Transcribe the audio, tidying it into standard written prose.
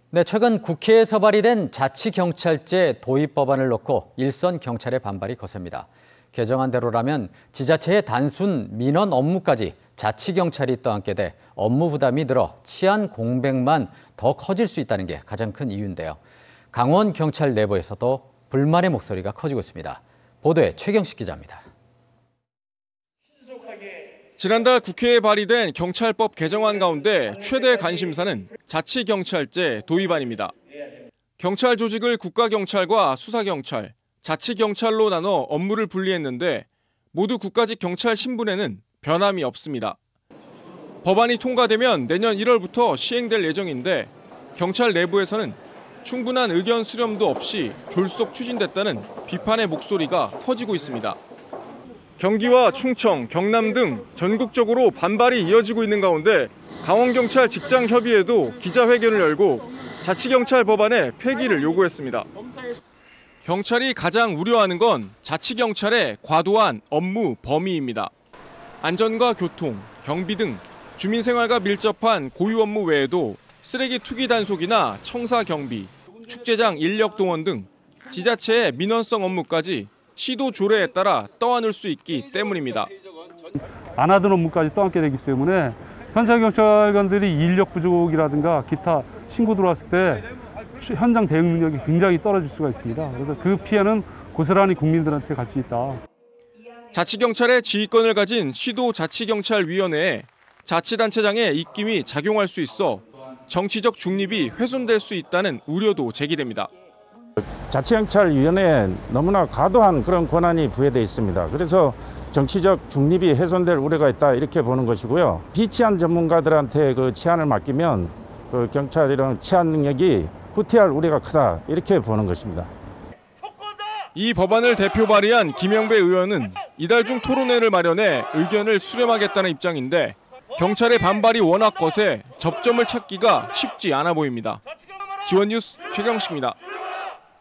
네, 최근 국회에서 발의된 자치경찰제 도입 법안을 놓고 일선 경찰의 반발이 거셉니다. 개정안대로라면 지자체의 단순 민원 업무까지 자치경찰이 떠안게 돼 업무 부담이 늘어 치안 공백만 더 커질 수 있다는 게 가장 큰 이유인데요. 강원경찰 내부에서도 불만의 목소리가 커지고 있습니다. 보도에 최경식 기자입니다. 지난달 국회에 발의된 경찰법 개정안 가운데 최대 관심사는 자치경찰제 도입안입니다. 경찰 조직을 국가경찰과 수사경찰, 자치경찰로 나눠 업무를 분리했는데 모두 국가직 경찰 신분에는 변함이 없습니다. 법안이 통과되면 내년 1월부터 시행될 예정인데 경찰 내부에서는 충분한 의견 수렴도 없이 졸속 추진됐다는 비판의 목소리가 커지고 있습니다. 경기와 충청, 경남 등 전국적으로 반발이 이어지고 있는 가운데 강원경찰 직장협의회도 기자회견을 열고 자치경찰 법안의 폐기를 요구했습니다. 경찰이 가장 우려하는 건 자치경찰의 과도한 업무 범위입니다. 안전과 교통, 경비 등 주민생활과 밀접한 고유 업무 외에도 쓰레기 투기 단속이나 청사 경비, 축제장 인력 동원 등 지자체의 민원성 업무까지 시도 조례에 따라 떠안을 수 있기 때문입니다. 안 하던 업무까지 떠안게 되기 때문에 현장 경찰관들이 인력 부족이라든가 기타 신고 들어왔을 때 현장 대응 능력이 굉장히 떨어질 수가 있습니다. 그래서 그 피해는 고스란히 국민들한테 갈 수 있다. 자치경찰의 지휘권을 가진 시도자치경찰위원회에 자치단체장의 입김이 작용할 수 있어 정치적 중립이 훼손될 수 있다는 우려도 제기됩니다. 자치경찰위원회에 너무나 과도한 그런 권한이 부여되어 있습니다. 그래서 정치적 중립이 훼손될 우려가 있다 이렇게 보는 것이고요. 비치안 전문가들한테 그 치안을 맡기면 그 경찰 이런 치안 능력이 후퇴할 우려가 크다 이렇게 보는 것입니다. 이 법안을 대표 발의한 김영배 의원은 이달 중 토론회를 마련해 의견을 수렴하겠다는 입장인데 경찰의 반발이 워낙 거세 접점을 찾기가 쉽지 않아 보입니다. 지원뉴스 최경식입니다.